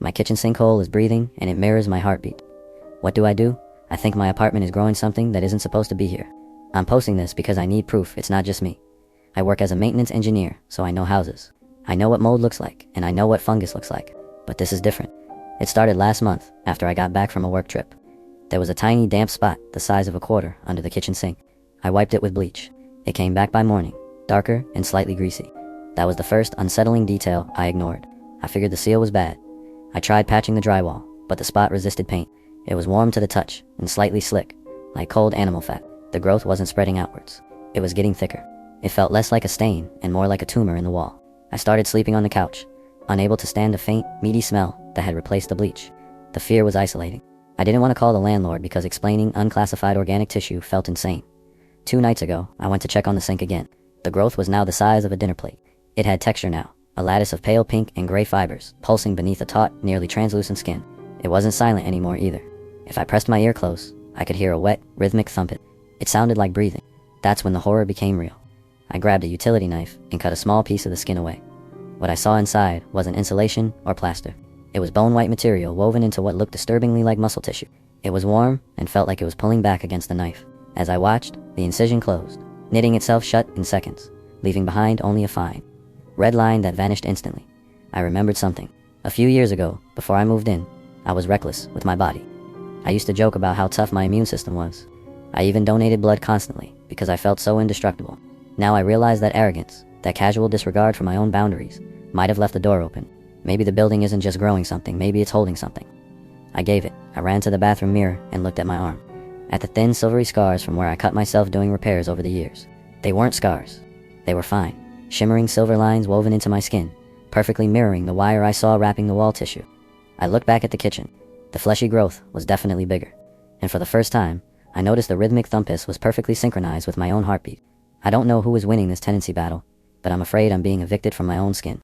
My kitchen sinkhole is breathing, and it mirrors my heartbeat. What do? I think my apartment is growing something that isn't supposed to be here. I'm posting this because I need proof it's not just me. I work as a maintenance engineer, so I know houses. I know what mold looks like, and I know what fungus looks like. But this is different. It started last month, after I got back from a work trip. There was a tiny damp spot the size of a quarter under the kitchen sink. I wiped it with bleach. It came back by morning, darker and slightly greasy. That was the first unsettling detail I ignored. I figured the seal was bad. I tried patching the drywall, but the spot resisted paint. It was warm to the touch and slightly slick, like cold animal fat. The growth wasn't spreading outwards. It was getting thicker. It felt less like a stain and more like a tumor in the wall. I started sleeping on the couch, unable to stand the faint, meaty smell that had replaced the bleach. The fear was isolating. I didn't want to call the landlord because explaining unclassified organic tissue felt insane. 2 nights ago, I went to check on the sink again. The growth was now the size of a dinner plate. It had texture now, a lattice of pale pink and gray fibers, pulsing beneath a taut, nearly translucent skin. It wasn't silent anymore either. If I pressed my ear close, I could hear a wet, rhythmic thumping. It sounded like breathing. That's when the horror became real. I grabbed a utility knife and cut a small piece of the skin away. What I saw inside wasn't insulation or plaster. It was bone-white material woven into what looked disturbingly like muscle tissue. It was warm and felt like it was pulling back against the knife. As I watched, the incision closed, knitting itself shut in seconds, leaving behind only a fine red line that vanished instantly. I remembered something. A few years ago, before I moved in, I was reckless with my body. I used to joke about how tough my immune system was. I even donated blood constantly because I felt so indestructible. Now I realize that arrogance, that casual disregard for my own boundaries, might have left the door open. Maybe the building isn't just growing something, maybe it's holding something. I gave it. I ran to the bathroom mirror and looked at my arm. At the thin, silvery scars from where I cut myself doing repairs over the years. They weren't scars. They were fine, shimmering silver lines woven into my skin, perfectly mirroring the wire I saw wrapping the wall tissue. I looked back at the kitchen. The fleshy growth was definitely bigger. And for the first time, I noticed the rhythmic thumpus was perfectly synchronized with my own heartbeat. I don't know who is winning this tenancy battle, but I'm afraid I'm being evicted from my own skin.